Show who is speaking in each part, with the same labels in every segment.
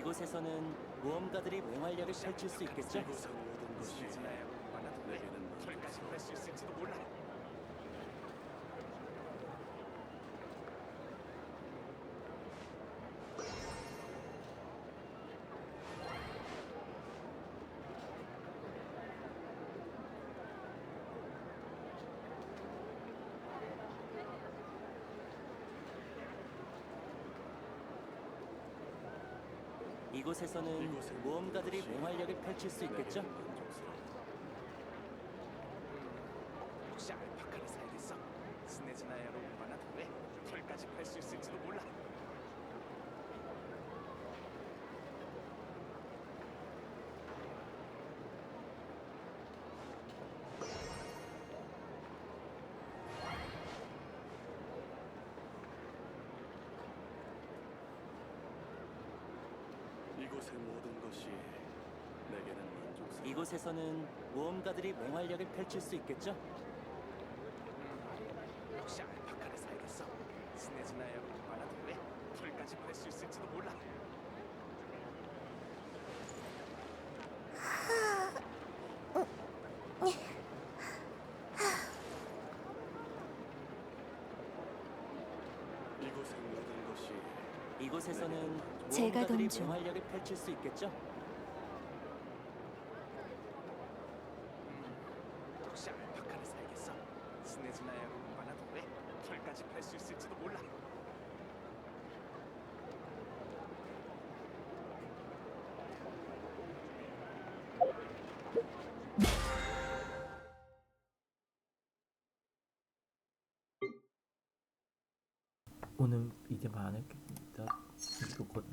Speaker 1: 이곳에서는 모험가들이 맹활약을 펼칠 수 있겠죠?
Speaker 2: 이곳의 모든 것이 내게는
Speaker 3: 털까지 뺄 수 있을지도 몰라.
Speaker 1: 이곳에서는 모험가들이 맹활약을 펼칠 수 있겠죠?
Speaker 3: 혹시 알파카를 사야겠어? 스네즈나야로 얼마나 돼? 털까지 뺄 수 있을지도 몰라.
Speaker 2: 이곳의 모든 것이 내게는 만족스러워.
Speaker 1: 이곳에서는 모험가들이 맹활약을 펼칠 수 있겠죠?
Speaker 3: 혹시 알파카를 사야겠어? 스네즈나야로 얼마나 돼? 털까지 뺄 수 있을지도 몰라.
Speaker 2: 이곳의 모든 것이
Speaker 1: 이곳에서는
Speaker 4: 제가
Speaker 1: 모험가들이
Speaker 4: 동조.
Speaker 1: 맹활약을 펼칠 수 있겠죠?
Speaker 3: 혹시 알파카를 사야겠어? 스네즈나야로 얼마나 돼? 털까지 뺄 수 있을지도 몰라.
Speaker 5: 오늘 이제 많을겠다. 이거 곧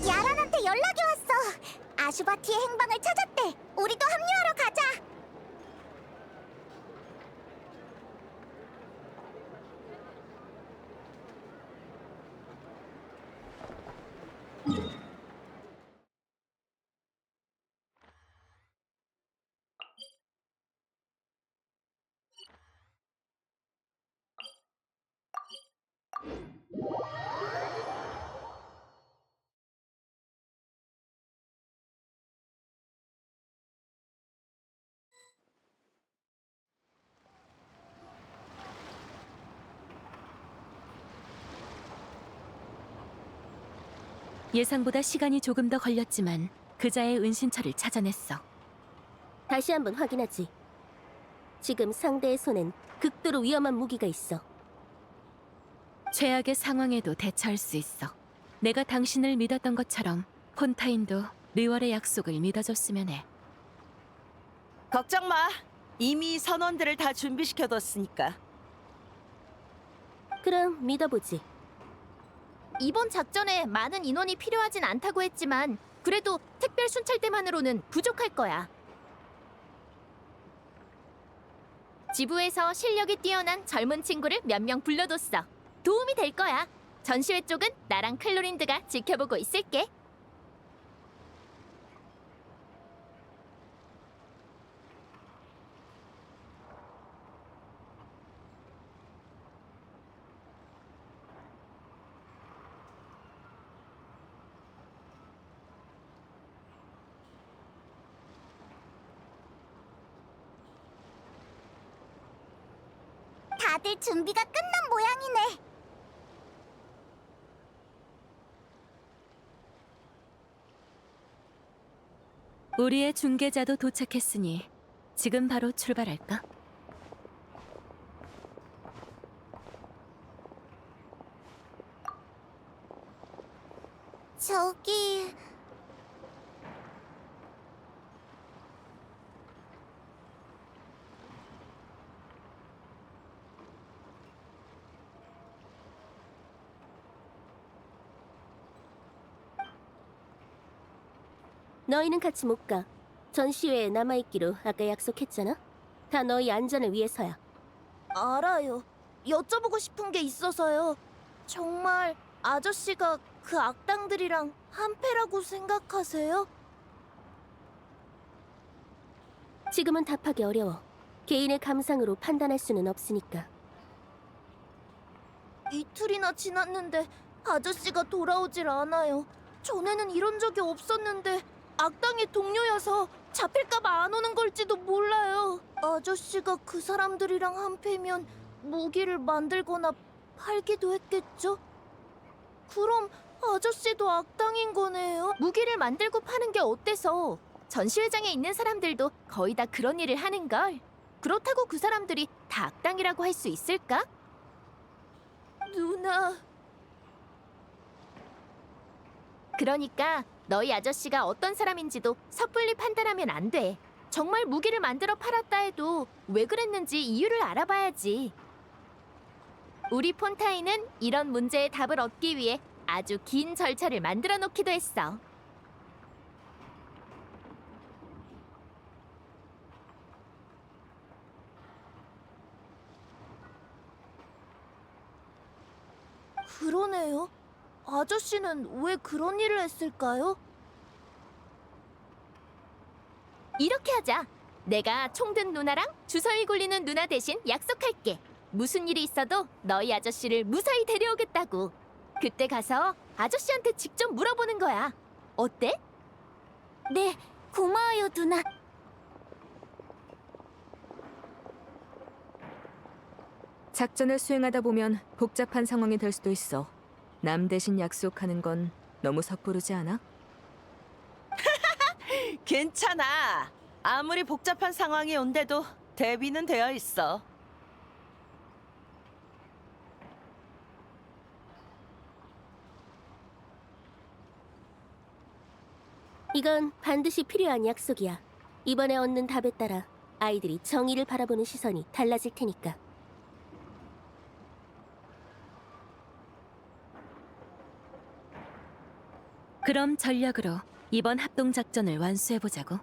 Speaker 4: 야란한테 연락이 왔어. 아슈바티의 행방을 찾았대. 우리도 합류하러 가자.
Speaker 6: 예상보다 시간이 조금 더 걸렸지만 그자의 은신처를 찾아냈어.
Speaker 7: 다시 한번 확인하지. 지금 상대의 손엔 극도로 위험한 무기가 있어.
Speaker 6: 최악의 상황에도 대처할 수 있어. 내가 당신을 믿었던 것처럼 폰타인도 리월의 약속을 믿어줬으면 해.
Speaker 8: 걱정 마. 이미 선원들을 다 준비시켜뒀으니까.
Speaker 7: 그럼 믿어보지.
Speaker 4: 이번 작전에 많은 인원이 필요하진 않다고 했지만 그래도 특별 순찰대만으로는 부족할 거야. 지부에서 실력이 뛰어난 젊은 친구를 몇 명 불러뒀어. 도움이 될 거야. 전시회 쪽은 나랑 클로린드가 지켜보고 있을게. 다들 준비가 끝난 모양이네.
Speaker 6: 우리의 중계자도 도착했으니 지금 바로 출발할까?
Speaker 4: 저기...
Speaker 7: 너희는 같이 못 가. 전시회에 남아있기로 아까 약속했잖아. 다 너희 안전을 위해서야.
Speaker 4: 알아요. 여쭤보고 싶은 게 있어서요. 정말 아저씨가 그 악당들이랑 한패라고 생각하세요?
Speaker 7: 지금은 답하기 어려워. 개인의 감상으로 판단할 수는 없으니까.
Speaker 4: 이틀이나 지났는데 아저씨가 돌아오질 않아요. 전에는 이런 적이 없었는데 악당의 동료여서 잡힐까봐 안 오는 걸지도 몰라요. 아저씨가 그 사람들이랑 한패면 무기를 만들거나 팔기도 했겠죠? 그럼 아저씨도 악당인 거네요? 무기를 만들고 파는 게 어때서? 전시회장에 있는 사람들도 거의 다 그런 일을 하는걸. 그렇다고 그 사람들이 다 악당이라고 할 수 있을까? 누나... 그러니까 너희 아저씨가 어떤 사람인지도 섣불리 판단하면 안 돼. 정말 무기를 만들어 팔았다 해도 왜 그랬는지 이유를 알아봐야지. 우리 폰타인은 이런 문제의 답을 얻기 위해 아주 긴 절차를 만들어 놓기도 했어. 그러네요. 아저씨는 왜 그런 일을 했을까요? 이렇게 하자. 내가 총든 누나랑 주사위 굴리는 누나 대신 약속할게. 무슨 일이 있어도 너희 아저씨를 무사히 데려오겠다고. 그때 가서 아저씨한테 직접 물어보는 거야. 어때? 네, 고마워요, 누나.
Speaker 6: 작전을 수행하다 보면 복잡한 상황이 될 수도 있어. 남 대신 약속하는 건 너무 섣부르지 않아?
Speaker 8: 괜찮아. 아무리 복잡한 상황이 온데도 대비는 되어 있어.
Speaker 7: 이건 반드시 필요한 약속이야. 이번에 얻는 답에 따라 아이들이 정의를 바라보는 시선이 달라질 테니까.
Speaker 6: 그럼 전략으로 이번 합동 작전을 완수해 보자고.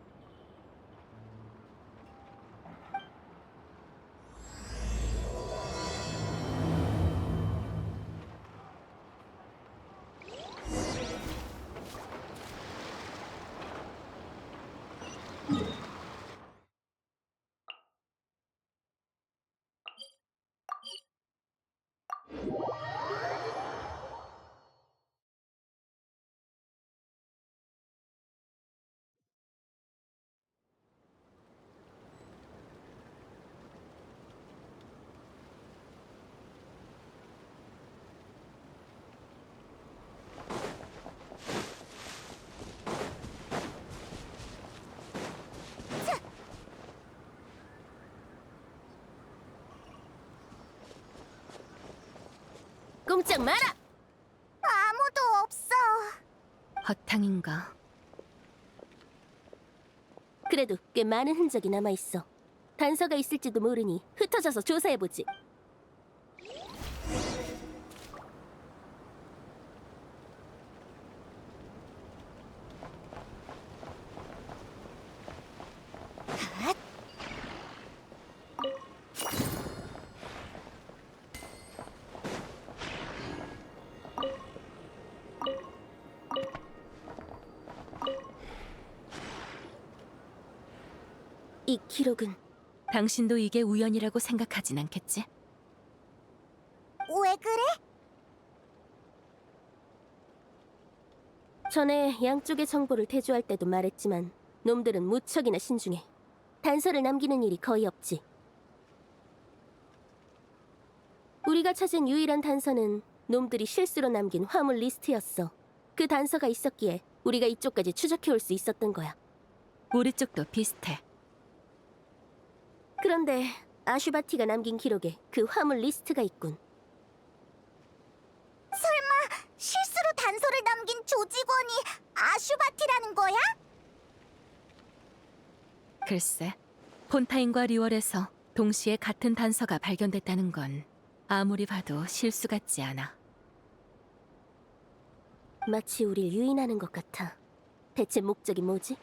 Speaker 7: 꼼짝 마라!
Speaker 4: 아무도 없어.
Speaker 6: 허탕인가?
Speaker 7: 그래도 꽤 많은 흔적이 남아있어. 단서가 있을지도 모르니 흩어져서 조사해보지. 이 기록은
Speaker 6: 당신도 이게 우연이라고 생각하진 않겠지?
Speaker 4: 왜 그래?
Speaker 7: 전에 양쪽의 정보를 대조할 때도 말했지만 놈들은 무척이나 신중해. 단서를 남기는 일이 거의 없지. 우리가 찾은 유일한 단서는 놈들이 실수로 남긴 화물 리스트였어. 그 단서가 있었기에 우리가 이쪽까지 추적해올 수 있었던 거야.
Speaker 6: 우리 쪽도 비슷해.
Speaker 7: 그런데 아슈바티가 남긴 기록에 그 화물 리스트가 있군.
Speaker 4: 실수로 단서를 남긴 조직원이 아슈바티라는 거야?
Speaker 6: 글쎄, 폰타인과 리월에서 동시에 같은 단서가 발견됐다는 건 아무리 봐도 실수 같지 않아.
Speaker 7: 마치 우릴 유인하는 것 같아. 대체 목적이 뭐지?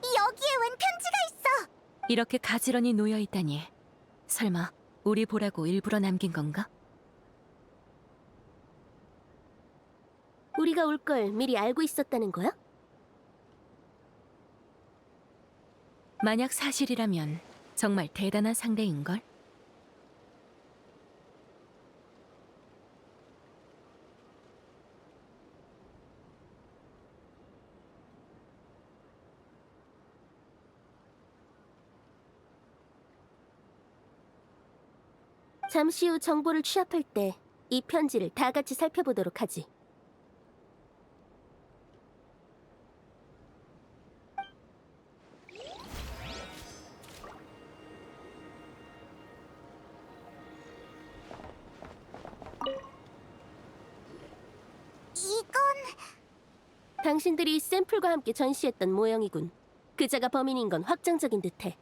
Speaker 4: 여기에 웬 편지가 있어?
Speaker 6: 이렇게 가지런히 놓여 있다니. 설마 우리 보라고 일부러 남긴 건가?
Speaker 7: 우리가 올 걸 미리 알고 있었다는 거야?
Speaker 6: 만약 사실이라면 정말 대단한 상대인걸?
Speaker 7: 잠시 후 정보를 취합할 때 이 편지를 다 같이 살펴보도록 하지.
Speaker 4: 이건
Speaker 7: 당신들이 샘플과 함께 전시했던 모형이군. 그자가 범인인 건 확정적인 듯해.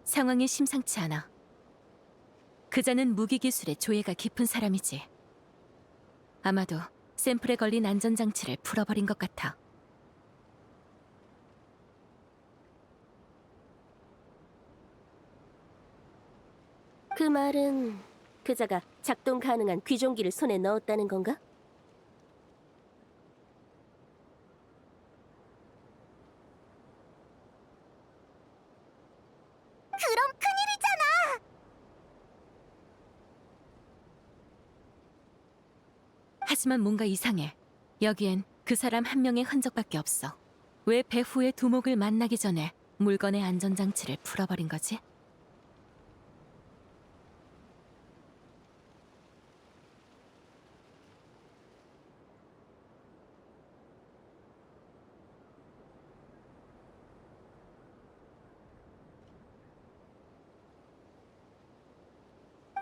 Speaker 6: 상황이 심상치 않아. 그자는 무기 기술에 조예가 깊은 사람이지. 아마도 샘플에 걸린 안전장치를 풀어버린 것 같아.
Speaker 7: 그 말은 그자가 작동 가능한 귀종기를 손에 넣었다는 건가?
Speaker 4: 그럼 큰일이잖아.
Speaker 6: 하지만 뭔가 이상해. 여기엔 그 사람 한 명의 흔적밖에 없어. 왜 배후의 두목을 만나기 전에 물건의 안전장치를 풀어버린 거지?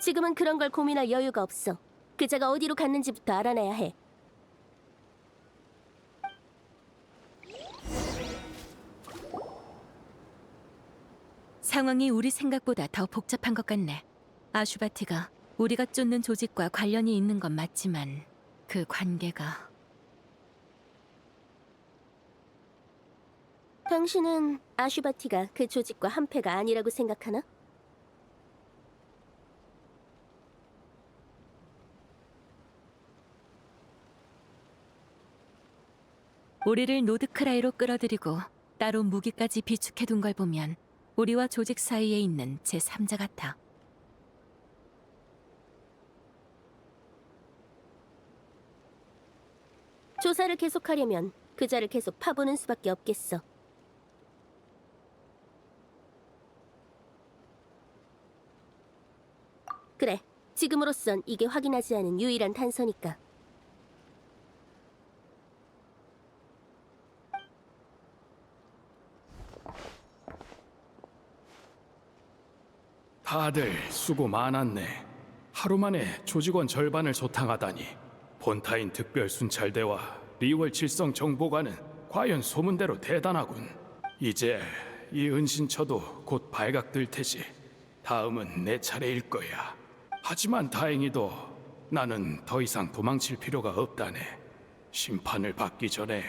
Speaker 7: 지금은 그런 걸 고민할 여유가 없어. 그자가 어디로 갔는지부터 알아내야 해.
Speaker 6: 상황이 우리 생각보다 더 복잡한 것 같네. 아슈바티가 우리가 쫓는 조직과 관련이 있는 건 맞지만 그 관계가...
Speaker 7: 당신은 아슈바티가 그 조직과 한패가 아니라고 생각하나?
Speaker 6: 우리를 노드크라이로 끌어들이고 따로 무기까지 비축해둔 걸 보면 우리와 조직 사이에 있는 제3자 같아.
Speaker 7: 조사를 계속하려면 그자를 계속 파보는 수밖에 없겠어. 그래, 지금으로선 이게 확인하지 않은 유일한 단서니까.
Speaker 2: 다들 수고 많았네. 하루 만에 조직원 절반을 소탕하다니. 폰타인 특별 순찰대와 리월 칠성 정보관은 과연 소문대로 대단하군. 이제 이 은신처도 곧 발각될 테지. 다음은 내 차례일 거야. 하지만 다행히도 나는 더 이상 도망칠 필요가 없다네. 심판을 받기 전에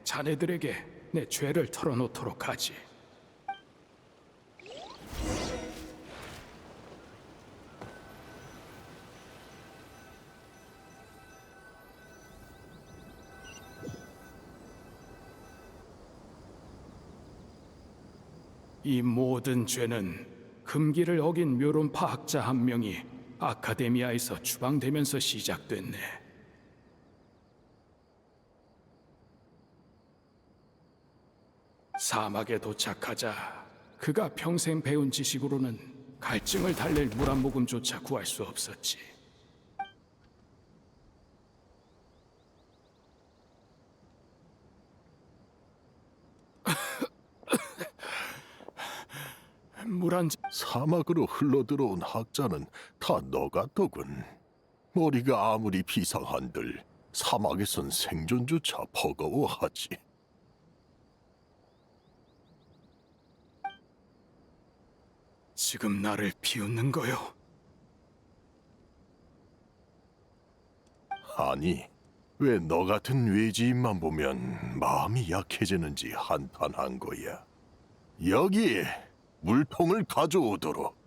Speaker 2: 자네들에게 내 죄를 털어놓도록 하지. 이 모든 죄는 금기를 어긴 묘론파 학자 한 명이 아카데미아에서 추방되면서 시작됐네. 사막에 도착하자 그가 평생 배운 지식으로는 갈증을 달랠 물 한 모금조차 구할 수 없었지. 물 한 잔.
Speaker 9: 사막으로 흘러들어온 학자는 다 너 같더군. 머리가 아무리 비상한들 사막에선 생존조차 버거워하지.
Speaker 2: 지금 나를 비웃는 거요.
Speaker 9: 아니, 왜 너 같은 외지인만 보면 마음이 약해지는지 한탄한 거야. 여기 물통을 가져오도록.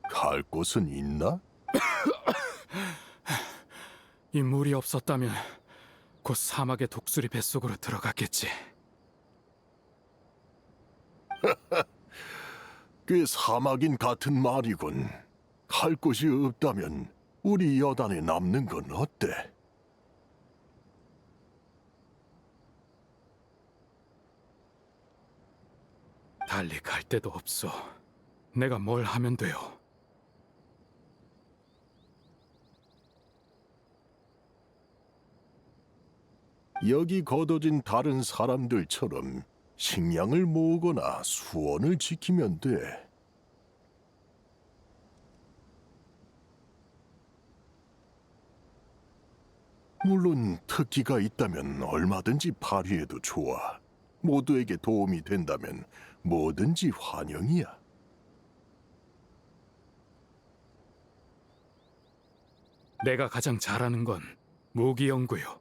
Speaker 9: 갈 곳은 있나?
Speaker 2: 이 물이 없었다면 곧 사막의 독수리 뱃속으로 들어갔겠지.
Speaker 9: 꽤 사막인 같은 말이군. 갈 곳이 없다면 우리 여단에 남는 건 어때?
Speaker 2: 달리 갈 데도 없어. 내가 뭘 하면 돼요?
Speaker 9: 여기 거둬진 다른 사람들처럼 식량을 모으거나 수원을 지키면 돼. 물론 특기가 있다면 얼마든지 발휘해도 좋아. 모두에게 도움이 된다면 뭐든지 환영이야.
Speaker 2: 내가 가장 잘하는 건 무기 연구요.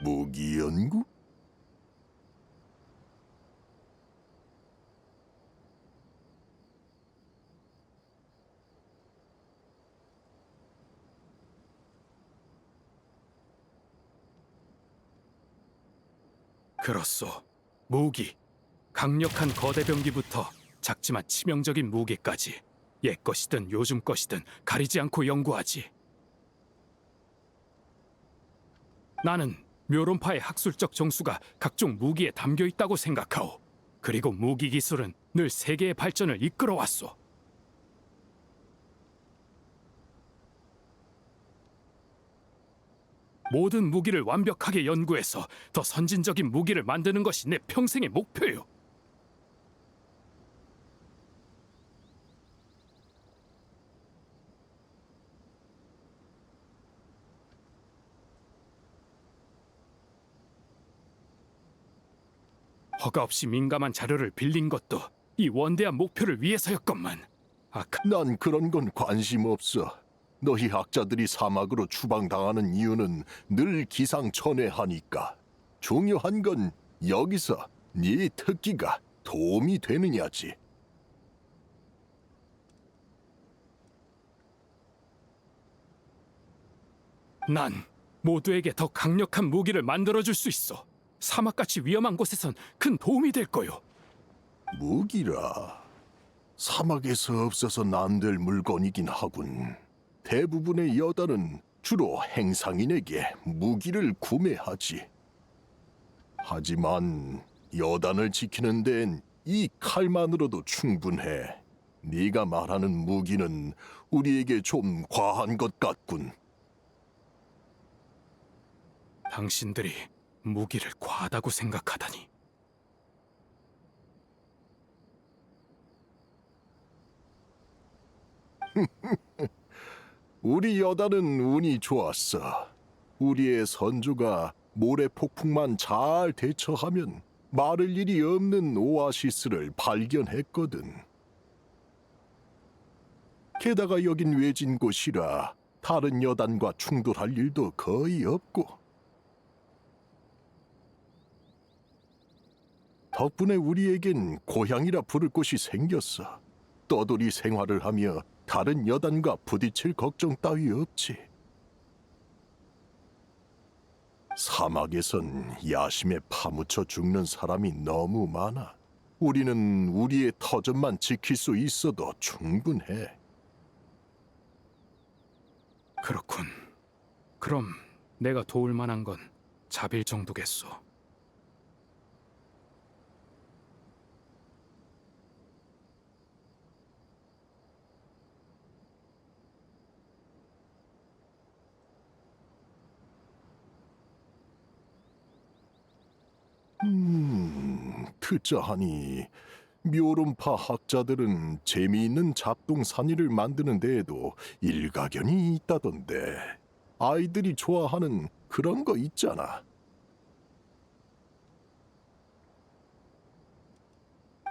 Speaker 9: 무기 연구?
Speaker 2: 그렇소. 무기. 강력한 거대 병기부터 작지만 치명적인 무기까지. 옛 것이든 요즘 것이든 가리지 않고 연구하지. 나는 묘론파의 학술적 정수가 각종 무기에 담겨 있다고 생각하오. 그리고 무기 기술은 늘 세계의 발전을 이끌어왔소. 모든 무기를 완벽하게 연구해서 더 선진적인 무기를 만드는 것이 내 평생의 목표요. 허가 없이 민감한 자료를 빌린 것도 이 원대한 목표를 위해서였건만.
Speaker 9: 난 그런 건 관심 없어. 너희 학자들이 사막으로 추방당하는 이유는 늘 기상천외하니까. 중요한 건 여기서 네 특기가 도움이 되느냐지.
Speaker 2: 난 모두에게 더 강력한 무기를 만들어줄 수 있어. 사막같이 위험한 곳에선 큰 도움이 될 거요.
Speaker 9: 무기라. 사막에서 없어서는 안 될 물건이긴 하군. 대부분의 여단은 주로 행상인에게 무기를 구매하지. 하지만 여단을 지키는 데엔 이 칼만으로도 충분해. 네가 말하는 무기는 우리에게 좀 과한 것 같군.
Speaker 2: 당신들이 무기를 과하다고 생각하다니.
Speaker 9: 우리 여단은 운이 좋았어. 우리의 선조가 모래 폭풍만 잘 대처하면 마를 일이 없는 오아시스를 발견했거든. 게다가 여긴 외진 곳이라 다른 여단과 충돌할 일도 거의 없고. 덕분에 우리에겐 고향이라 부를 곳이 생겼어. 떠돌이 생활을 하며 다른 여단과 부딪힐 걱정 따위 없지. 사막에선 야심에 파묻혀 죽는 사람이 너무 많아. 우리는 우리의 터전만 지킬 수 있어도 충분해.
Speaker 2: 그렇군. 그럼 내가 도울 만한 건 자빌 정도겠소.
Speaker 9: 듣자 하니 묘론파 학자들은 재미있는 잡동사니를 만드는 데에도 일가견이 있다던데. 아이들이 좋아하는 그런 거 있잖아.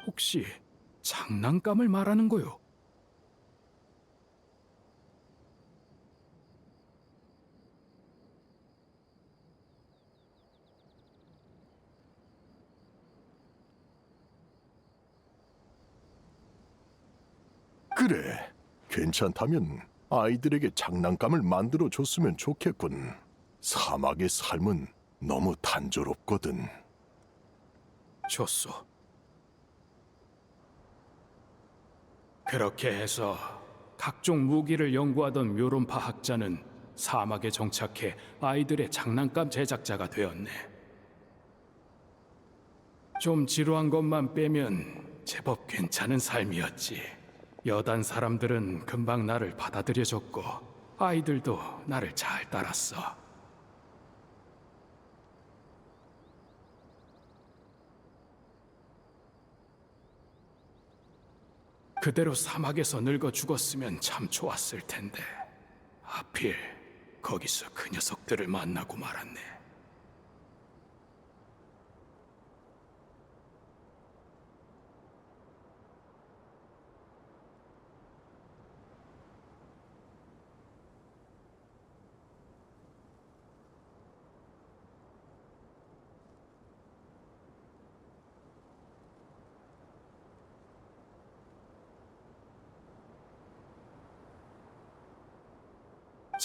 Speaker 2: 혹시 장난감을 말하는 거요?
Speaker 9: 그래, 괜찮다면 아이들에게 장난감을 만들어 줬으면 좋겠군. 사막의 삶은 너무 단조롭거든.
Speaker 2: 좋소. 그렇게 해서 각종 무기를 연구하던 묘론파 학자는 사막에 정착해 아이들의 장난감 제작자가 되었네. 좀 지루한 것만 빼면 제법 괜찮은 삶이었지. 여단 사람들은 금방 나를 받아들여줬고 아이들도 나를 잘 따랐어. 그대로 사막에서 늙어 죽었으면 참 좋았을 텐데 하필 거기서 그 녀석들을 만나고 말았네.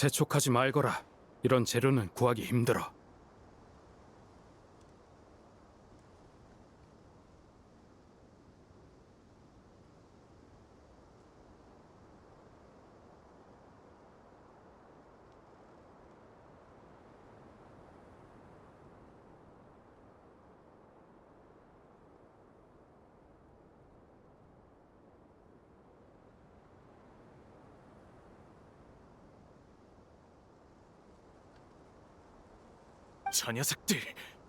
Speaker 2: 재촉하지 말거라. 이런 재료는 구하기 힘들어.
Speaker 3: 저 녀석들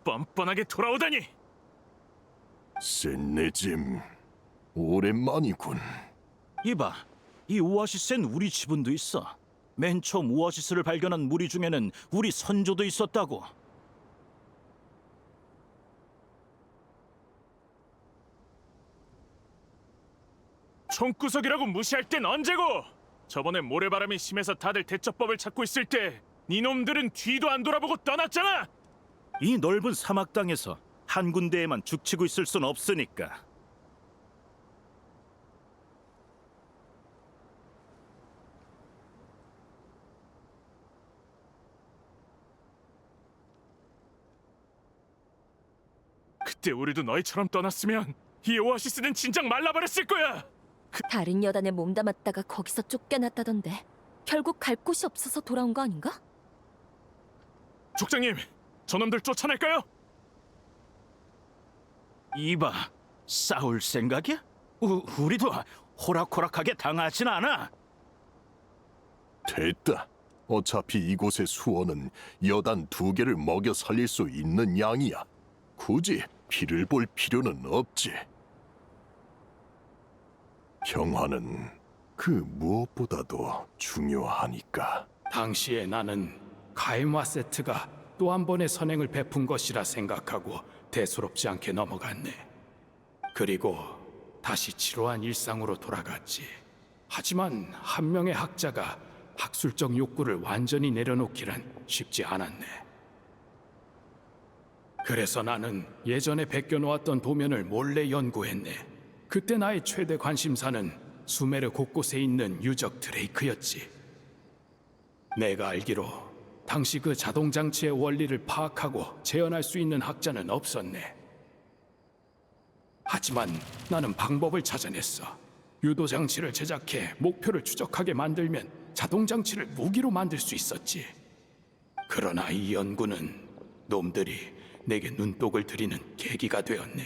Speaker 3: 뻔뻔하게 돌아오다니.
Speaker 9: 샌네짐, 오랜만이군.
Speaker 1: 이봐, 이 오아시스엔 우리 지분도 있어. 맨 처음 오아시스를 발견한 무리 중에는 우리 선조도 있었다고.
Speaker 3: 총구석이라고 무시할 땐 언제고? 저번에 모래바람이 심해서 다들 대처법을 찾고 있을 때 니놈들은 뒤도 안 돌아보고 떠났잖아.
Speaker 1: 이 넓은 사막 땅에서 한 군데에만 죽치고 있을 순 없으니까.
Speaker 3: 그때 우리도 너희처럼 떠났으면 이 오아시스는 진작 말라버렸을 거야.
Speaker 6: 다른 여단에 몸담았다가 거기서 쫓겨났다던데 결국 갈 곳이 없어서 돌아온 거 아닌가?
Speaker 3: 족장님, 저놈들 쫓아낼까요?
Speaker 1: 이봐, 싸울 생각이야? 우리도 호락호락하게 당하진 않아.
Speaker 9: 됐다. 어차피 이곳의 수원은 여단 2개를 먹여 살릴 수 있는 양이야. 굳이 피를 볼 필요는 없지. 평화는 그 무엇보다도 중요하니까.
Speaker 2: 당시에 나는 가이마세트가 또 한 번의 선행을 베푼 것이라 생각하고 대수롭지 않게 넘어갔네. 그리고 다시 지루한 일상으로 돌아갔지. 하지만 한 명의 학자가 학술적 욕구를 완전히 내려놓기란 쉽지 않았네. 그래서 나는 예전에 베껴놓았던 도면을 몰래 연구했네. 그때 나의 최대 관심사는 수메르 곳곳에 있는 유적 드레이크였지. 내가 알기로 당시 그 자동 장치의 원리를 파악하고 재현할 수 있는 학자는 없었네. 하지만 나는 방법을 찾아냈어. 유도 장치를 제작해 목표를 추적하게 만들면 자동 장치를 무기로 만들 수 있었지. 그러나 이 연구는 놈들이 내게 눈독을 들이는 계기가 되었네.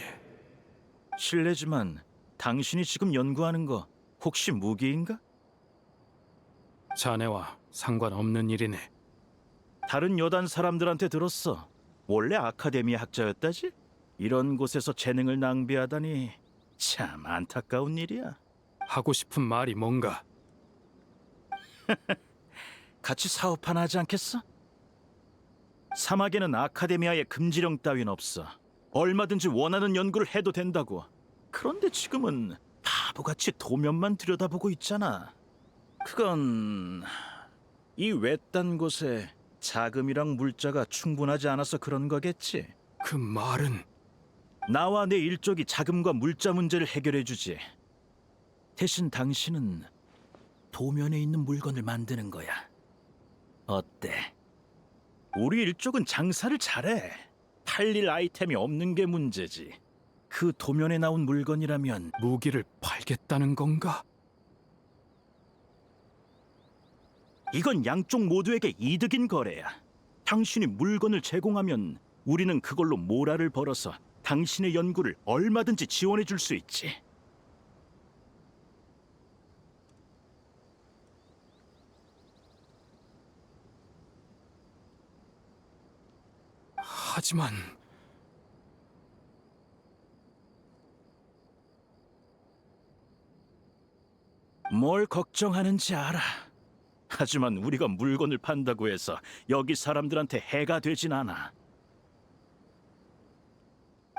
Speaker 1: 실례지만 당신이 지금 연구하는 거 혹시 무기인가?
Speaker 2: 자네와 상관없는 일이네.
Speaker 1: 다른 여단 사람들한테 들었어. 원래 아카데미 학자였다지? 이런 곳에서 재능을 낭비하다니 참 안타까운 일이야.
Speaker 2: 하고 싶은 말이 뭔가?
Speaker 1: 같이 사업 하나 하지 않겠어? 사막에는 아카데미아의 금지령 따윈 없어. 얼마든지 원하는 연구를 해도 된다고. 그런데 지금은 바보같이 도면만 들여다보고 있잖아. 그건 이 외딴 곳에 자금이랑 물자가 충분하지 않아서 그런 거겠지.
Speaker 2: 그 말은
Speaker 1: 나와 내 일족이 자금과 물자 문제를 해결해 주지. 대신 당신은 도면에 있는 물건을 만드는 거야. 어때? 우리 일족은 장사를 잘해. 팔릴 아이템이 없는 게 문제지. 그 도면에 나온 물건이라면
Speaker 2: 무기를 팔겠다는 건가?
Speaker 1: 이건 양쪽 모두에게 이득인 거래야. 당신이 물건을 제공하면 우리는 그걸로 모라를 벌어서 당신의 연구를 얼마든지 지원해 줄 수 있지.
Speaker 2: 하지만
Speaker 1: 뭘 걱정하는지 알아. 하지만 우리가 물건을 판다고 해서 여기 사람들한테 해가 되진 않아.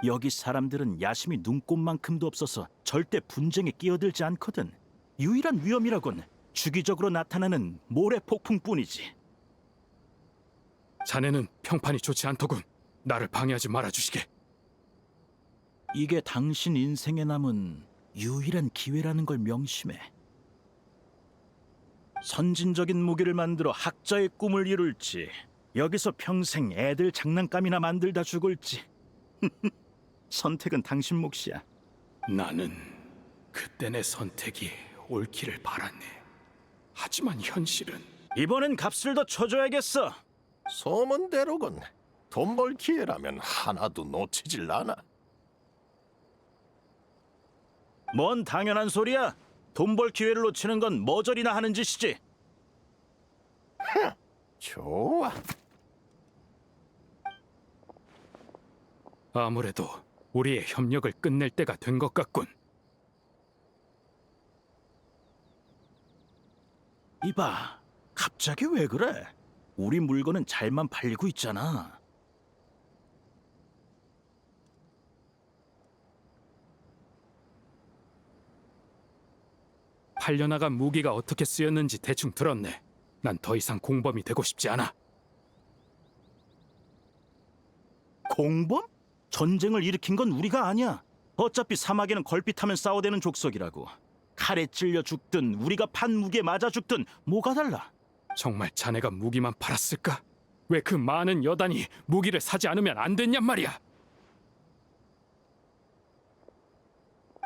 Speaker 1: 여기 사람들은 야심이 눈꼽만큼도 없어서 절대 분쟁에 끼어들지 않거든. 유일한 위험이라곤 주기적으로 나타나는 모래 폭풍뿐이지.
Speaker 2: 자네는 평판이 좋지 않더군. 나를 방해하지 말아주시게.
Speaker 1: 이게 당신 인생에 남은 유일한 기회라는 걸 명심해. 선진적인 무기를 만들어 학자의 꿈을 이룰지, 여기서 평생 애들 장난감이나 만들다 죽을지. 선택은 당신 몫이야.
Speaker 2: 나는 그때 내 선택이 옳기를 바랐네. 하지만 현실은
Speaker 1: 이번엔 값을 더 쳐줘야겠어.
Speaker 9: 소문대로군. 돈 벌 기회라면 하나도 놓치질 않아.
Speaker 1: 뭔 당연한 소리야. 돈 벌 기회를 놓치는 건 머저리나 하는 짓이지.
Speaker 9: 좋아.
Speaker 2: 아무래도 우리의 협력을 끝낼 때가 된 것 같군.
Speaker 1: 이봐, 갑자기 왜 그래? 우리 물건은 잘만 팔리고 있잖아.
Speaker 2: 팔려나간 무기가 어떻게 쓰였는지 대충 들었네. 난 더 이상 공범이 되고 싶지 않아.
Speaker 1: 공범? 전쟁을 일으킨 건 우리가 아니야. 어차피 사막에는 걸핏하면 싸워대는 족속이라고. 칼에 찔려 죽든 우리가 판 무기에 맞아 죽든 뭐가 달라?
Speaker 2: 정말 자네가 무기만 팔았을까? 왜 그 많은 여단이 무기를 사지 않으면 안 됐냔 말이야.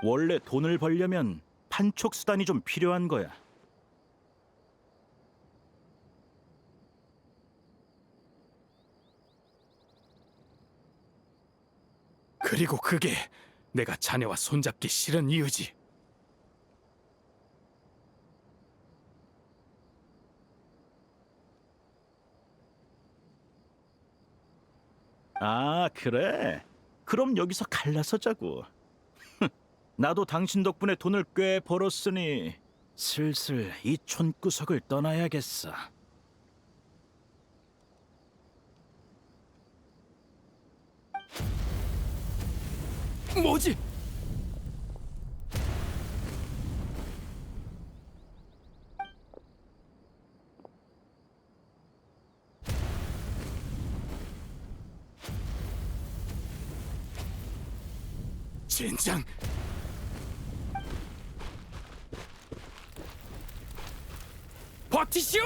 Speaker 1: 원래 돈을 벌려면 판촉 수단이 좀 필요한 거야.
Speaker 2: 그리고 그게 내가 자네와 손잡기 싫은 이유지.
Speaker 1: 아, 그래? 그럼 여기서 갈라서 자고. 나도 당신 덕분에 돈을 꽤 벌었으니 슬슬 이 촌구석을 떠나야겠어.
Speaker 2: 뭐지? 진장 버티시오!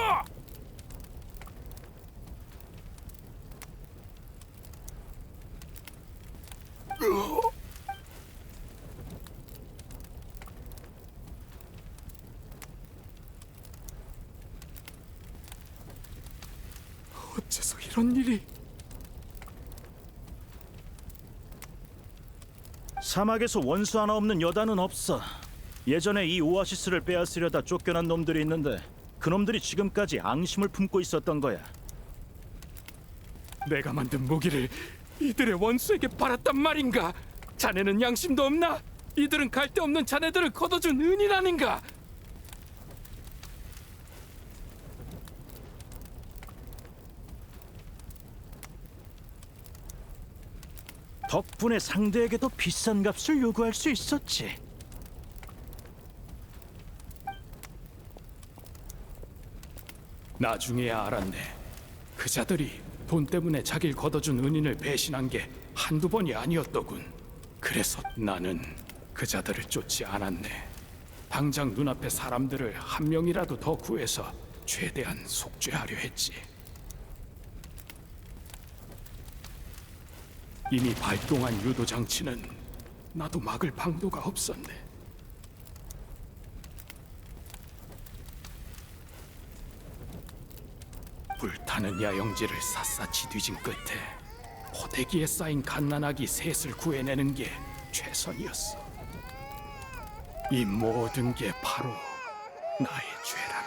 Speaker 2: 어째서 이런 일이?
Speaker 1: 사막에서 원수 하나 없는 여단은 없어. 예전에 이 오아시스를 빼앗으려다 쫓겨난 놈들이 있는데 그놈들이 지금까지 앙심을 품고 있었던 거야.
Speaker 2: 내가 만든 무기를 이들의 원수에게 팔았단 말인가? 자네는 양심도 없나? 이들은 갈데 없는 자네들을 걷어준 은인 아닌가?
Speaker 1: 덕분에 상대에게 더 비싼 값을 요구할 수 있었지.
Speaker 2: 나중에야 알았네. 그 자들이 돈 때문에 자기를 걷어준 은인을 배신한 게 한두 번이 아니었더군. 그래서 나는 그 자들을 쫓지 않았네. 당장 눈앞에 사람들을 한 명이라도 더 구해서 최대한 속죄하려 했지. 이미 발동한 유도 장치는 나도 막을 방도가 없었네. 불타는 야영지를 샅샅이 뒤진 끝에 포대기에 쌓인 갓난아기 셋을 구해내는 게 최선이었어. 이 모든 게 바로 나의 죄라네.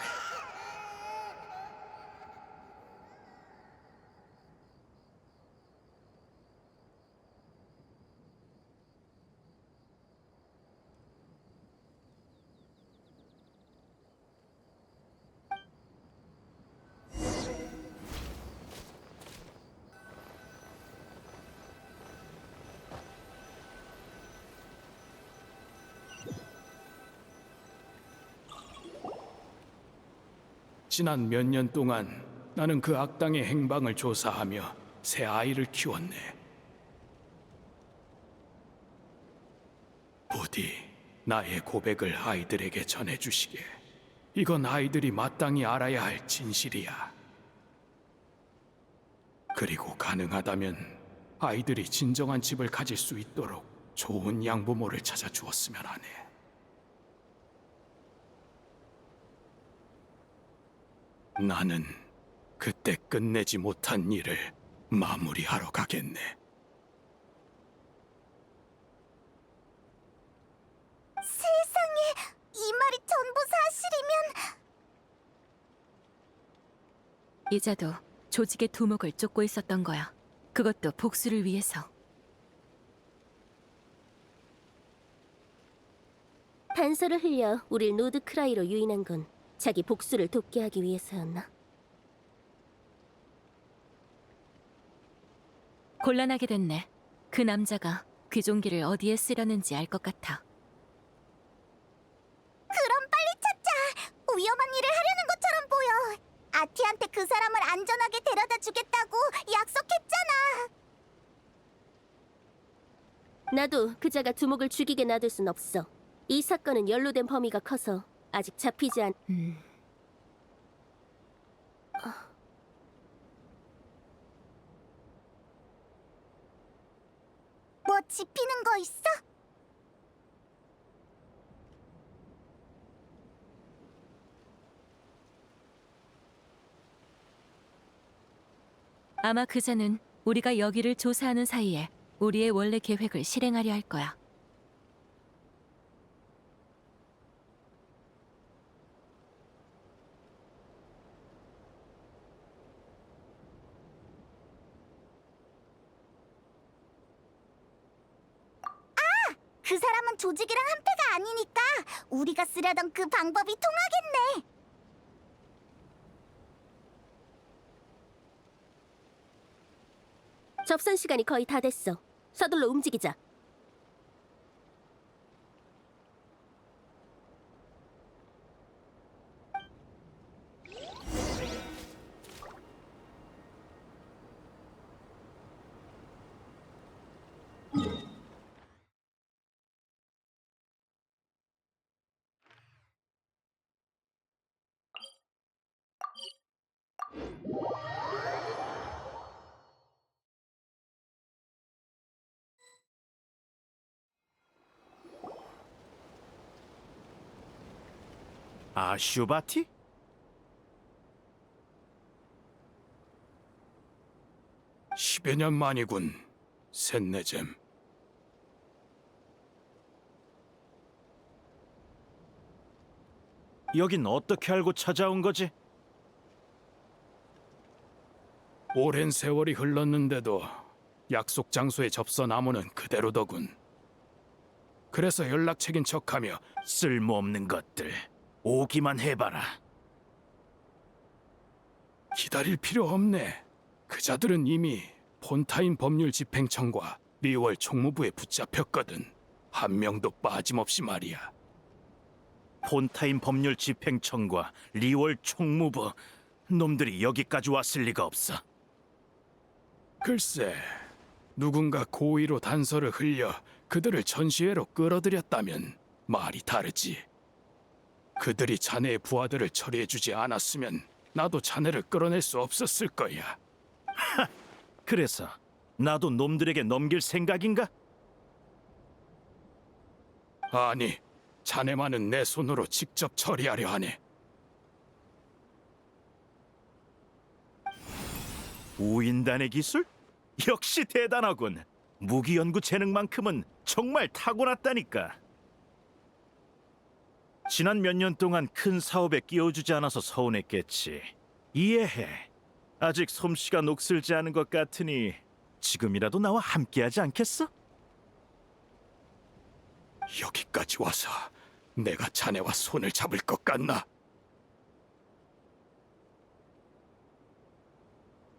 Speaker 2: 지난 몇 년 동안 나는 그 악당의 행방을 조사하며 새 아이를 키웠네. 부디 나의 고백을 아이들에게 전해주시게. 이건 아이들이 마땅히 알아야 할 진실이야. 그리고 가능하다면 아이들이 진정한 집을 가질 수 있도록 좋은 양부모를 찾아주었으면 하네. 나는 그때 끝내지 못한 일을 마무리하러 가겠네.
Speaker 4: 세상에, 이 말이 전부 사실이면
Speaker 6: 이자도 조직의 두목을 쫓고 있었던 거야. 그것도 복수를 위해서.
Speaker 7: 단서를 흘려 우릴 노드크라이로 유인한 건 자기 복수를 돕게 하기 위해서였나?
Speaker 6: 곤란하게 됐네. 그 남자가 귀종기를 어디에 쓰려는지 알 것 같아.
Speaker 4: 그럼 빨리 찾자. 위험한 일을 하려는 것처럼 보여. 아티한테 그 사람을 안전하게 데려다 주겠다고 약속했잖아.
Speaker 7: 나도 그자가 두목을 죽이게 놔둘 순 없어. 이 사건은 연루된 범위가 커서 아직 잡히지 않...
Speaker 4: 뭐 집히는 거 있어?
Speaker 6: 아마 그자는 우리가 여기를 조사하는 사이에 우리의 원래 계획을 실행하려 할 거야.
Speaker 4: 그 사람은 조직이랑 한패가 아니니까 우리가 쓰려던 그 방법이 통하겠네.
Speaker 7: 접선 시간이 거의 다 됐어. 서둘러 움직이자.
Speaker 1: 아슈바티?
Speaker 2: 십여 년 만이군, 셋네잼.
Speaker 1: 여긴 어떻게 알고 찾아온 거지?
Speaker 2: 오랜 세월이 흘렀는데도 약속 장소에 접서 나무는 그대로더군. 그래서 연락책인 척하며
Speaker 1: 쓸모없는 것들 오기만 해봐라.
Speaker 2: 기다릴 필요 없네. 그자들은 이미 폰타인 법률 집행청과 리월 총무부에 붙잡혔거든. 한 명도 빠짐없이 말이야.
Speaker 1: 폰타인 법률 집행청과 리월 총무부 놈들이 여기까지 왔을 리가 없어.
Speaker 2: 글쎄, 누군가 고의로 단서를 흘려 그들을 전시회로 끌어들였다면 말이 다르지. 그들이 자네의 부하들을 처리해주지 않았으면 나도 자네를 끌어낼 수 없었을 거야.
Speaker 1: 그래서 나도 놈들에게 넘길 생각인가?
Speaker 2: 아니, 자네만은 내 손으로 직접 처리하려 하네.
Speaker 1: 우인단의 기술? 역시 대단하군. 무기 연구 재능만큼은 정말 타고났다니까. 지난 몇 년 동안 큰 사업에 끼워주지 않아서 서운했겠지. 이해해. 아직 솜씨가 녹슬지 않은 것 같으니 지금이라도 나와 함께하지 않겠어?
Speaker 2: 여기까지 와서 내가 자네와 손을 잡을 것 같나?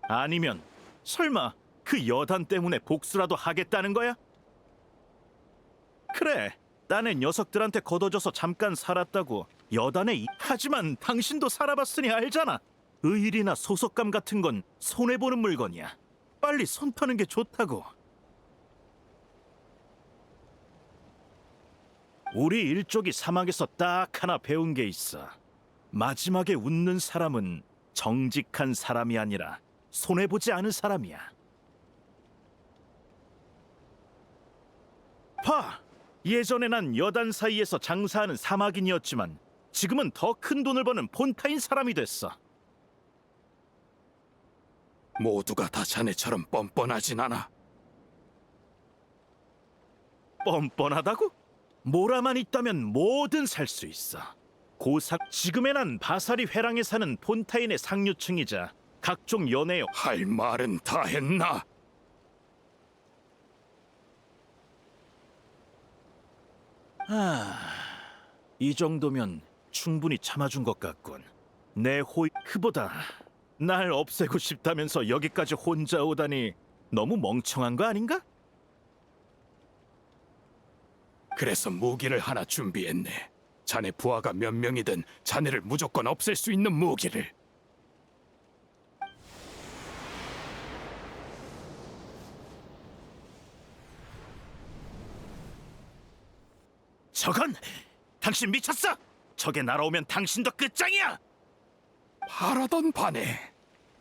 Speaker 1: 아니면 설마 그 여단 때문에 복수라도 하겠다는 거야? 그래, 딴애 녀석들한테 걷어져서 잠깐 살았다고 하지만 당신도 살아봤으니 알잖아. 의일이나 소속감 같은 건 손해보는 물건이야. 빨리 손 터는 게 좋다고. 우리 일족이 사막에서 딱 하나 배운 게 있어. 마지막에 웃는 사람은 정직한 사람이 아니라 손해보지 않은 사람이야. 봐! 예전에 난 여단 사이에서 장사하는 사막인이었지만 지금은 더 큰 돈을 버는 폰타인 사람이 됐어.
Speaker 2: 모두가 다 자네처럼 뻔뻔하진 않아.
Speaker 1: 뻔뻔하다고? 모라만 있다면 뭐든 살 수 있어. 지금의 난 바사리 회랑에 사는 폰타인의 상류층이자 각종 연애
Speaker 2: 할 말은 다 했나?
Speaker 1: 이 정도면 충분히 참아준 것 같군. 내 그보다 날 없애고 싶다면서 여기까지 혼자 오다니 너무 멍청한 거 아닌가?
Speaker 2: 그래서 무기를 하나 준비했네. 자네 부하가 몇 명이든 자네를 무조건 없앨 수 있는 무기를.
Speaker 1: 저건 당신 미쳤어? 저게 날아오면 당신도 끝장이야.
Speaker 2: 바라던 바네.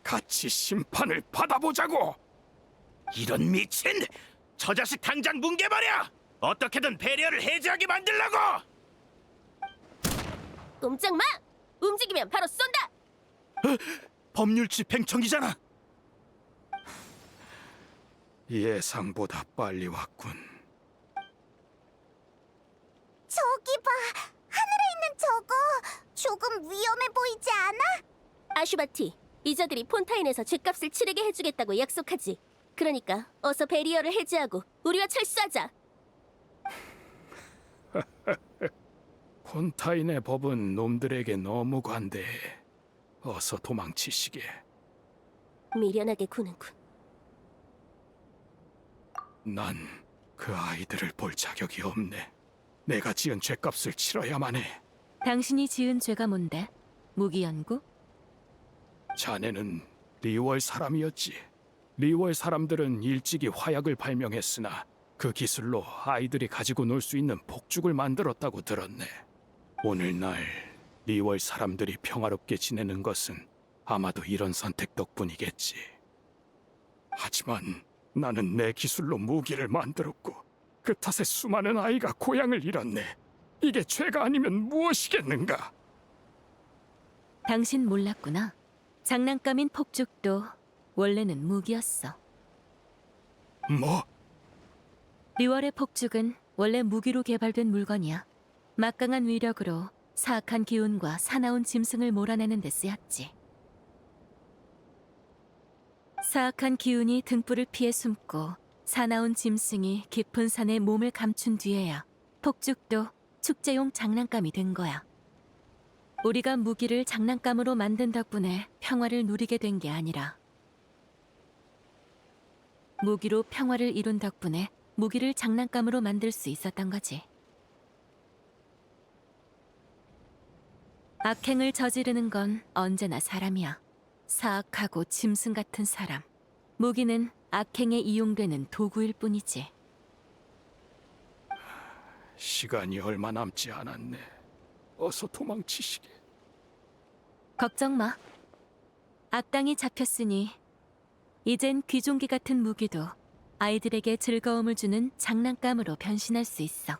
Speaker 2: 같이 심판을 받아보자고.
Speaker 1: 이런 미친! 저 자식 당장 뭉개버려! 어떻게든 배려를 해제하게 만들라고!
Speaker 7: 꼼짝 마! 움직이면 바로 쏜다!
Speaker 1: 법률 집행청이잖아.
Speaker 2: 예상보다 빨리 왔군.
Speaker 4: 저기 봐, 하늘에 있는 저거 조금 위험해 보이지 않아?
Speaker 7: 아슈바티, 이자들이 폰타인에서 죗값을 치르게 해주겠다고 약속하지. 그러니까 어서 베리어를 해제하고 우리와 철수하자.
Speaker 2: 폰타인의 법은 놈들에게 너무 관대해. 어서 도망치시게.
Speaker 7: 미련하게 구는군.
Speaker 2: 난 그 아이들을 볼 자격이 없네. 내가 지은 죗값을 치러야만 해.
Speaker 6: 당신이 지은 죄가 뭔데? 무기 연구?
Speaker 2: 자네는 리월 사람이었지. 리월 사람들은 일찍이 화약을 발명했으나 그 기술로 아이들이 가지고 놀 수 있는 폭죽을 만들었다고 들었네. 오늘날 리월 사람들이 평화롭게 지내는 것은 아마도 이런 선택 덕분이겠지. 하지만 나는 내 기술로 무기를 만들었고 그 탓에 수많은 아이가 고향을 잃었네. 이게 죄가 아니면 무엇이겠는가?
Speaker 6: 당신 몰랐구나. 장난감인 폭죽도 원래는 무기였어.
Speaker 2: 뭐?
Speaker 6: 리월의 폭죽은 원래 무기로 개발된 물건이야. 막강한 위력으로 사악한 기운과 사나운 짐승을 몰아내는 데 쓰였지. 사악한 기운이 등불을 피해 숨고 사나운 짐승이 깊은 산에 몸을 감춘 뒤에야 폭죽도 축제용 장난감이 된 거야. 우리가 무기를 장난감으로 만든 덕분에 평화를 누리게 된 게 아니라 무기로 평화를 이룬 덕분에 무기를 장난감으로 만들 수 있었던 거지. 악행을 저지르는 건 언제나 사람이야. 사악하고 짐승 같은 사람. 무기는 악행에 이용되는 도구일 뿐이지.
Speaker 2: 시간이 얼마 남지 않았네. 어서 도망치시게.
Speaker 6: 걱정 마. 악당이 잡혔으니 이젠 귀종기 같은 무기도 아이들에게 즐거움을 주는 장난감으로 변신할 수 있어.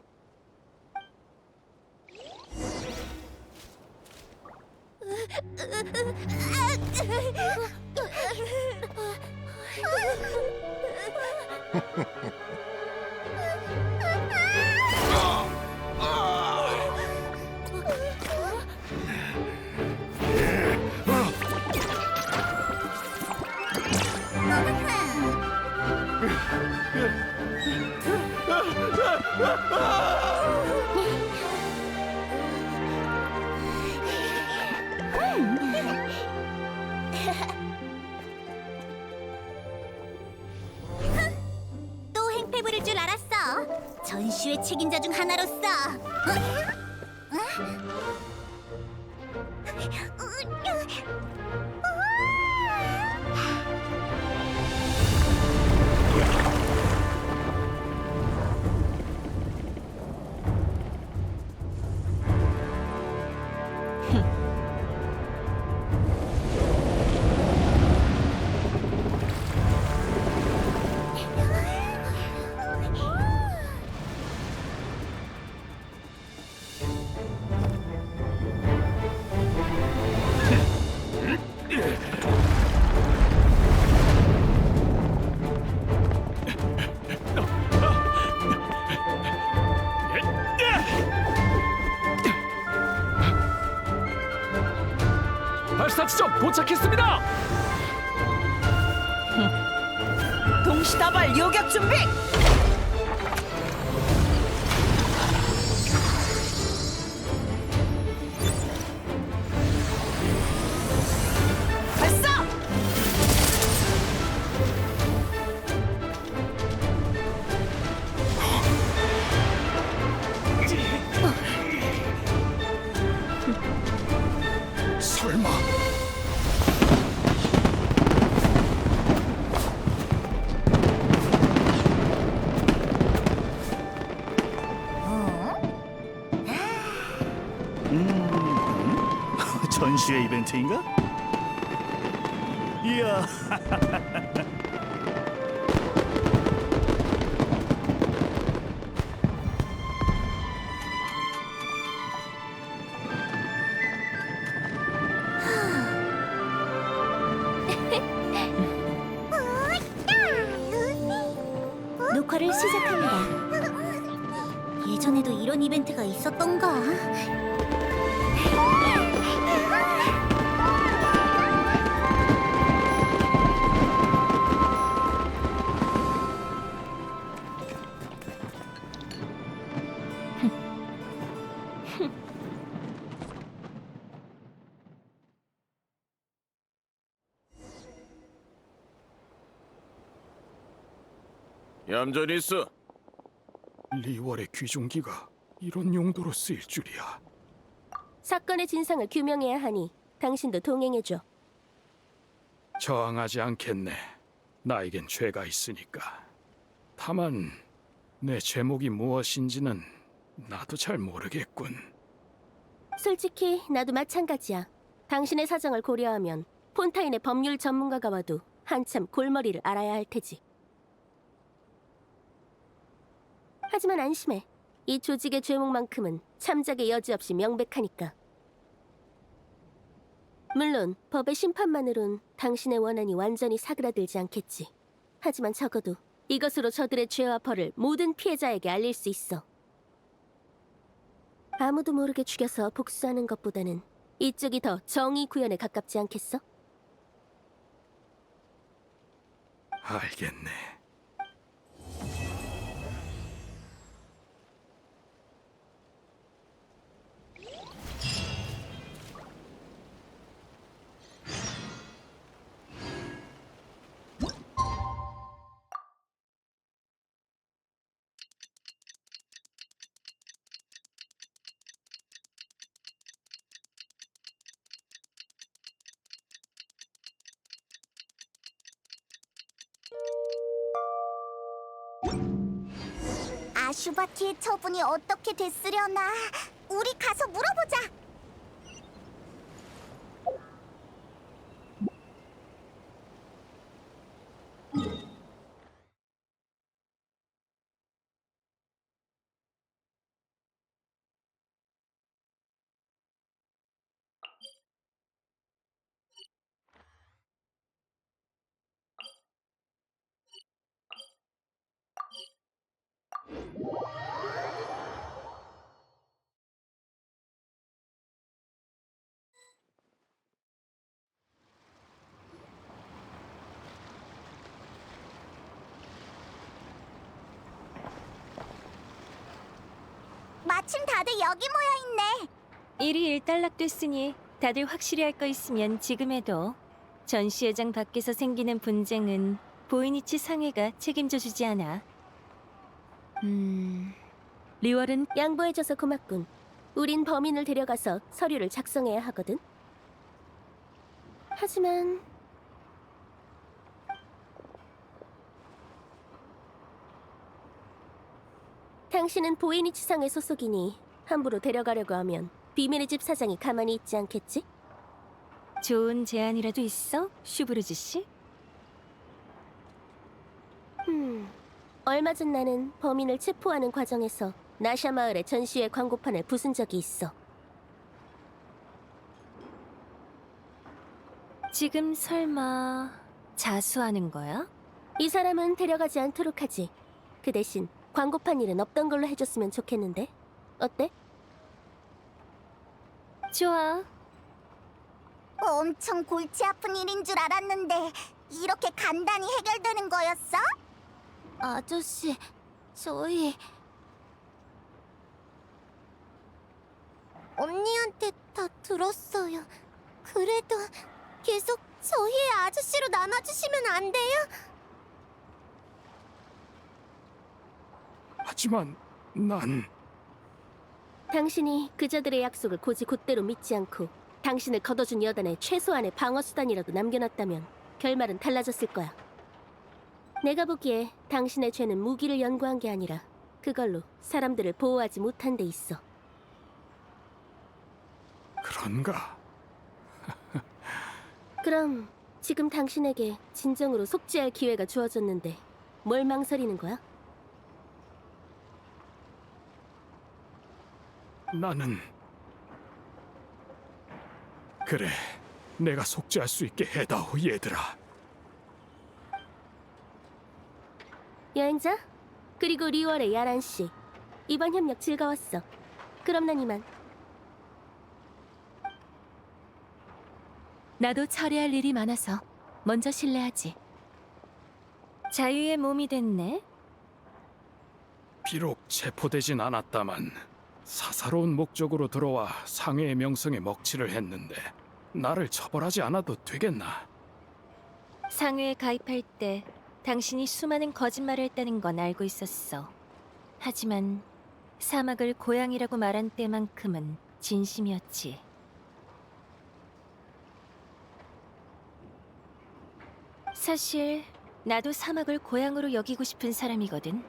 Speaker 4: 또 행패 부릴 줄 알았어. 전시회 책임자 중 하나로서.
Speaker 2: 발사 지점 도착했습니다.
Speaker 8: 동시다발 요격 준비. 발사.
Speaker 2: 설마
Speaker 1: 전시회 이벤트인가? 이야,
Speaker 4: 녹화를 시작합니다. 예전에도 이런 이벤트가 있었던가?
Speaker 3: 얌전히 있어.
Speaker 2: 리월의 귀종기가 이런 용도로 쓰일 줄이야.
Speaker 7: 사건의 진상을 규명해야 하니 당신도 동행해줘.
Speaker 2: 저항하지 않겠네. 나에겐 죄가 있으니까. 다만 내 제목이 무엇인지는 나도 잘 모르겠군.
Speaker 7: 솔직히 나도 마찬가지야. 당신의 사정을 고려하면 폰타인의 법률 전문가가 와도 한참 골머리를 앓아야 할 테지. 하지만 안심해. 이 조직의 죄목만큼은 참작의 여지 없이 명백하니까. 물론 법의 심판만으론 당신의 원한이 완전히 사그라들지 않겠지. 하지만 적어도 이것으로 저들의 죄와 벌을 모든 피해자에게 알릴 수 있어. 아무도 모르게 죽여서 복수하는 것보다는 이쪽이 더 정의 구현에 가깝지 않겠어?
Speaker 2: 알겠네.
Speaker 4: 아슈바티의 처분이 어떻게 됐으려나? 우리 가서 물어보자. 마침 다들 여기 모여 있네.
Speaker 6: 일이 일단락됐으니 다들 확실히 할 거 있으면 지금 해도. 전시회장 밖에서 생기는 분쟁은 보이니치 상회가 책임져 주지 않아. 리월은
Speaker 7: 양보해줘서 고맙군. 우린 범인을 데려가서 서류를 작성해야 하거든. 하지만 당신은 보이니치상의 소속이니 함부로 데려가려고 하면 비밀의 집 사장이 가만히 있지 않겠지?
Speaker 6: 좋은 제안이라도 있어, 슈브르즈 씨?
Speaker 7: 얼마 전 나는 범인을 체포하는 과정에서 나샤 마을의 전시회 광고판을 부순 적이 있어.
Speaker 6: 지금 설마 자수하는 거야?
Speaker 7: 이 사람은 데려가지 않도록 하지. 그 대신 광고판 일은 없던 걸로 해줬으면 좋겠는데? 어때?
Speaker 6: 좋아.
Speaker 4: 엄청 골치 아픈 일인 줄 알았는데 이렇게 간단히 해결되는 거였어? 아저씨, 저희 언니한테 다 들었어요. 그래도 계속 저희의 아저씨로 남아주시면 안 돼요?
Speaker 2: 하지만 난
Speaker 7: 당신이 그자들의 약속을 곧이 곧대로 믿지 않고 당신을 걷어준 여단에 최소한의 방어 수단이라도 남겨놨다면 결말은 달라졌을 거야. 내가 보기에 당신의 죄는 무기를 연구한 게 아니라 그걸로 사람들을 보호하지 못한 데 있어.
Speaker 2: 그런가?
Speaker 7: 그럼 지금 당신에게 진정으로 속죄할 기회가 주어졌는데 뭘 망설이는 거야?
Speaker 2: 나는 그래, 내가 속죄할 수 있게 해다오, 얘들아.
Speaker 7: 여행자? 그리고 리월의 야란 씨. 이번 협력 즐거웠어. 그럼 난 이만.
Speaker 6: 나도 처리할 일이 많아서 먼저 실례하지. 자유의 몸이 됐네.
Speaker 2: 비록 체포되진 않았다만 사사로운 목적으로 들어와 상회의 명성에 먹칠을 했는데 나를 처벌하지 않아도 되겠나?
Speaker 6: 상회에 가입할 때 당신이 수많은 거짓말을 했다는 건 알고 있었어. 하지만 사막을 고향이라고 말한 때만큼은 진심이었지. 사실 나도 사막을 고향으로 여기고 싶은 사람이거든.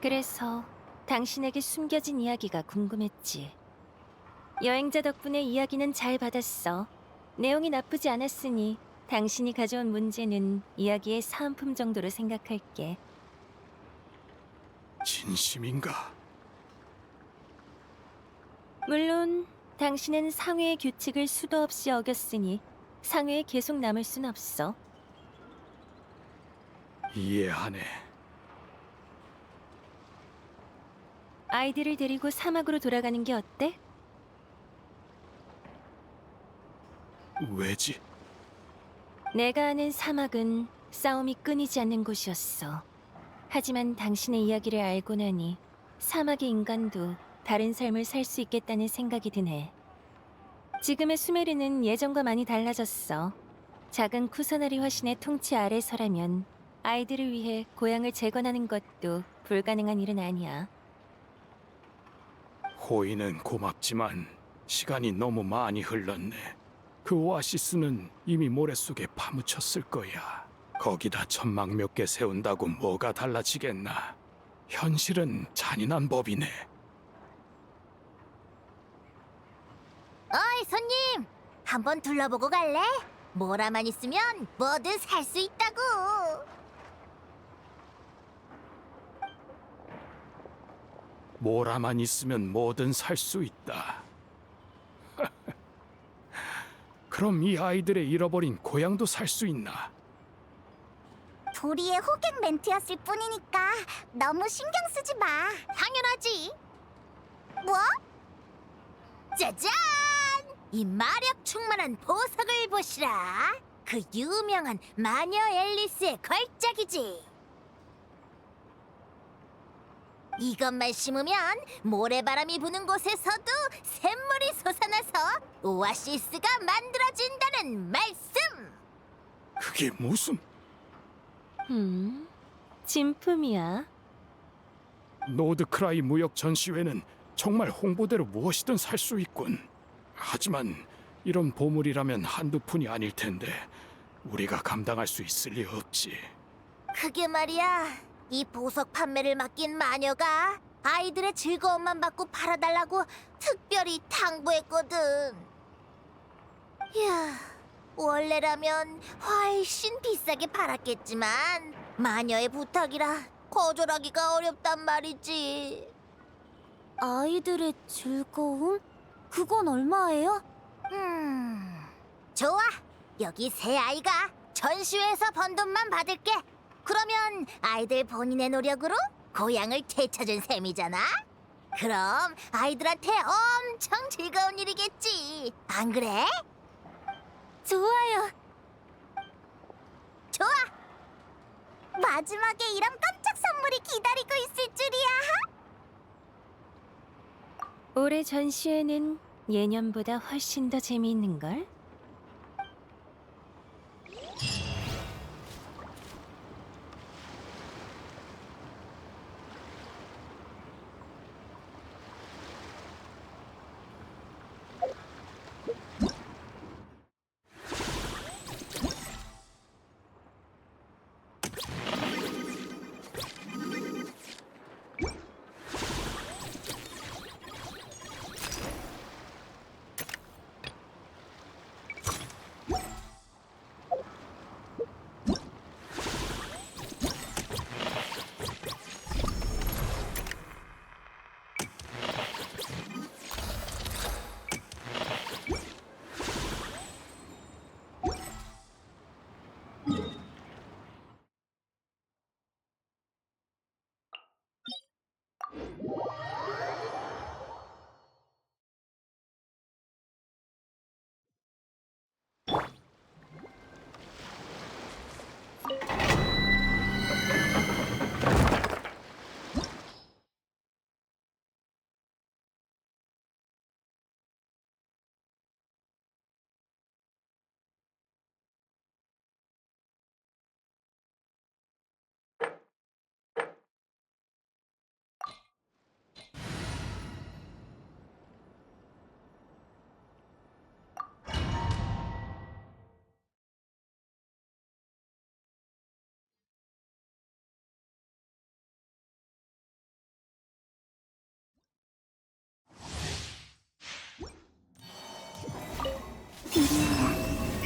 Speaker 6: 그래서 당신에게 숨겨진 이야기가 궁금했지. 여행자 덕분에 이야기는 잘 받았어. 내용이 나쁘지 않았으니 당신이 가져온 문제는 이야기의 사은품 정도로 생각할게.
Speaker 2: 진심인가?
Speaker 6: 물론 당신은 상회의 규칙을 수도 없이 어겼으니 상회에 계속 남을 순 없어.
Speaker 2: 이해하네.
Speaker 6: 아이들을 데리고 사막으로 돌아가는 게 어때?
Speaker 2: 왜지?
Speaker 6: 내가 아는 사막은 싸움이 끊이지 않는 곳이었어. 하지만 당신의 이야기를 알고 나니 사막의 인간도 다른 삶을 살 수 있겠다는 생각이 드네. 지금의 수메르는 예전과 많이 달라졌어. 작은 쿠사나리 화신의 통치 아래서라면 아이들을 위해 고향을 재건하는 것도 불가능한 일은 아니야.
Speaker 2: 호의는 고맙지만 시간이 너무 많이 흘렀네. 그 오아시스는 이미 모래속에 파묻혔을 거야. 거기다 천막 몇 개 세운다고 뭐가 달라지겠나. 현실은 잔인한 법이네.
Speaker 4: 어이 손님, 한번 둘러보고 갈래? 뭐라만 있으면 뭐든 살 수 있다고.
Speaker 2: 모라만 있으면 뭐든 살 수 있다. 그럼 이 아이들의 잃어버린 고향도 살 수 있나?
Speaker 4: 도리의 호객 멘트였을 뿐이니까 너무 신경 쓰지 마. 당연하지. 뭐? 짜잔! 이 마력 충만한 보석을 보시라. 그 유명한 마녀 앨리스의 걸작이지. 이것만 심으면 모래바람이 부는 곳에서도 샘물이 솟아나서 오아시스가 만들어진다는 말씀.
Speaker 2: 그게 무슨...
Speaker 6: 진품이야.
Speaker 2: 노드크라이 무역 전시회는 정말 홍보대로 무엇이든 살 수 있군. 하지만 이런 보물이라면 한두 푼이 아닐 텐데 우리가 감당할 수 있을 리 없지.
Speaker 4: 그게 말이야. 이 보석 판매를 맡긴 마녀가 아이들의 즐거움만 받고 팔아달라고 특별히 당부했거든. 이야, 원래라면 훨씬 비싸게 팔았겠지만 마녀의 부탁이라 거절하기가 어렵단 말이지. 아이들의 즐거움? 그건 얼마예요? 좋아. 여기 새 아이가 전시회에서 번 돈만 받을게. 그러면 아이들 본인의 노력으로 고향을 되찾은 셈이잖아? 그럼 아이들한테 엄청 즐거운 일이겠지. 안 그래? 좋아요. 좋아. 마지막에 이런 깜짝 선물이 기다리고 있을 줄이야.
Speaker 6: 올해 전시회는 예년보다 훨씬 더 재미있는걸?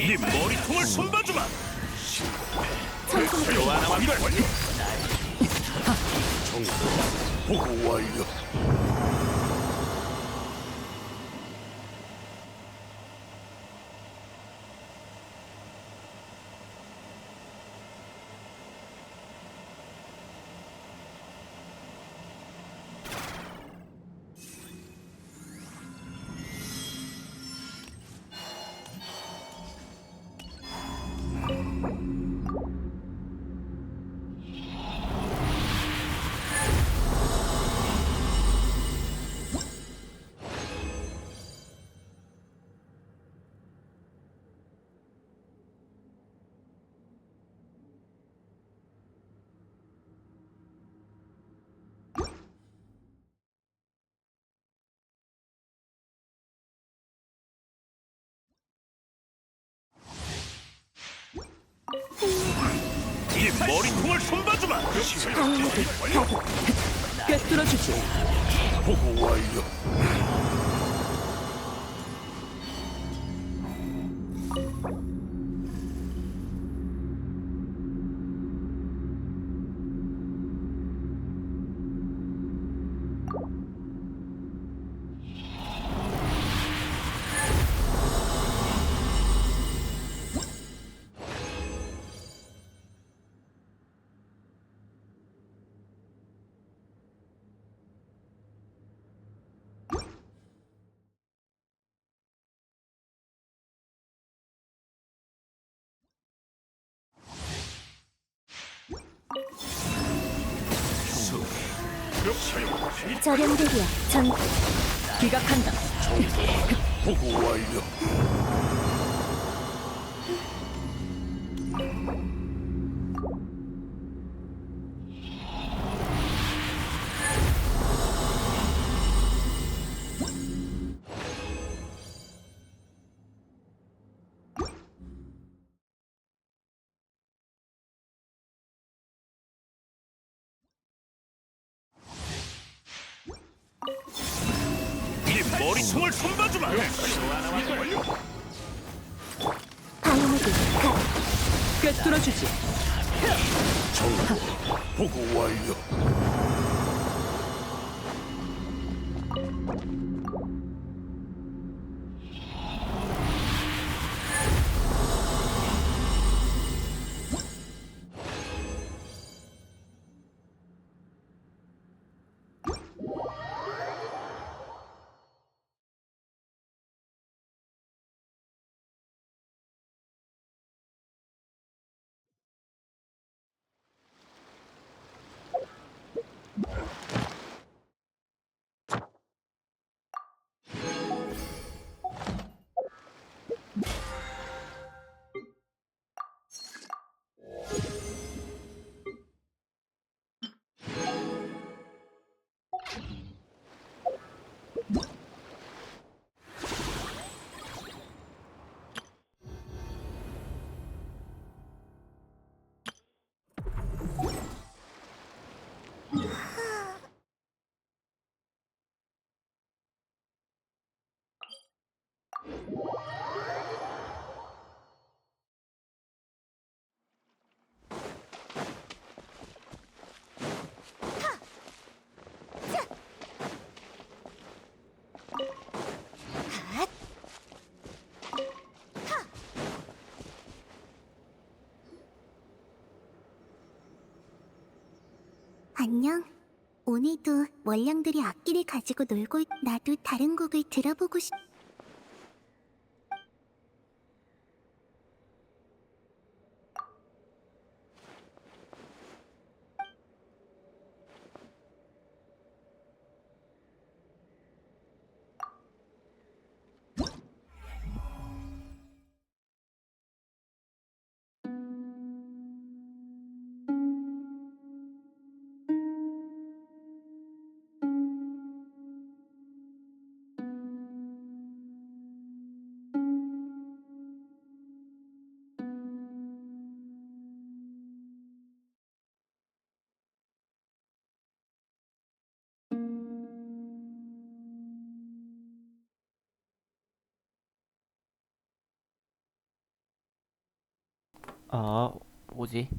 Speaker 3: 네 머리통을 손봐주마.
Speaker 7: 천천히
Speaker 3: 또 하나만 필요.
Speaker 9: 보고 완료.
Speaker 3: 네 머리통을 손봐주마.
Speaker 8: 꿰뚫어주지.
Speaker 9: 보고 완료.
Speaker 7: 절연대기야. 전
Speaker 8: 기각한다.
Speaker 9: 보고 완료.
Speaker 3: 네 머리통을 손봐주마.
Speaker 7: 방어무기 가.
Speaker 8: 꿰뚫어주지.
Speaker 9: 보고 완료.
Speaker 4: 안녕. 오늘도 월량들이 악기를 가지고 놀고 나도 다른 곡을 들어보고 싶...
Speaker 5: 아, 뭐지?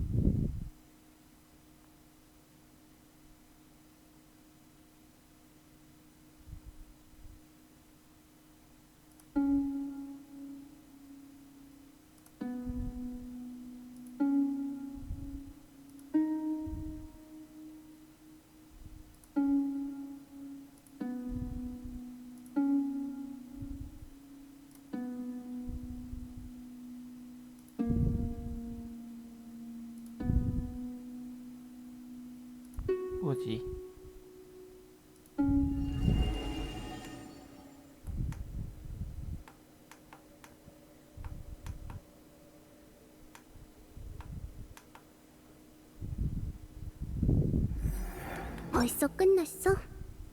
Speaker 5: 뭐지?
Speaker 4: 벌써 끝났어?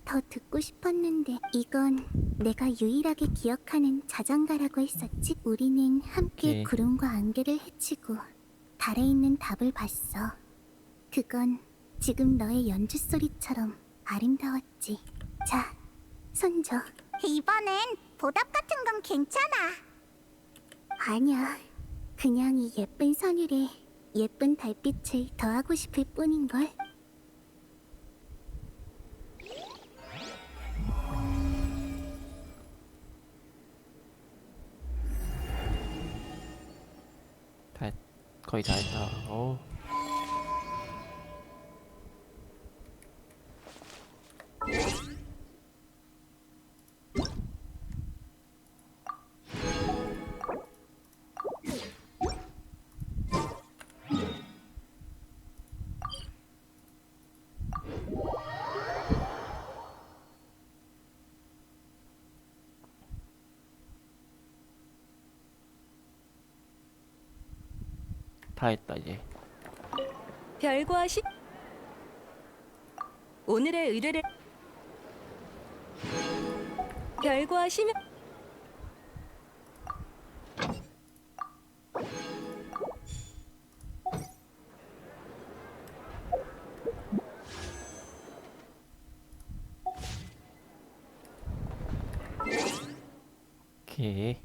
Speaker 4: 더 듣고 싶었는데 이건 내가 유일하게 기억하는 자장가라고 했었지? 우리는 함께
Speaker 5: 예.
Speaker 4: 구름과 안개를 헤치고 달에 있는 답을 봤어. 그건 지금 너의 연주 소리처럼 아름다웠지. 자, 손줘. 이번엔 보답 같은 건 괜찮아. 아니야. 그냥 이 예쁜 선율에 예쁜 달빛을 더하고 싶을 뿐인걸.
Speaker 5: 다 거의 다 했다. 다 했다 이제.
Speaker 6: 별과시 오늘의 의뢰를 별과시면
Speaker 5: 오케이.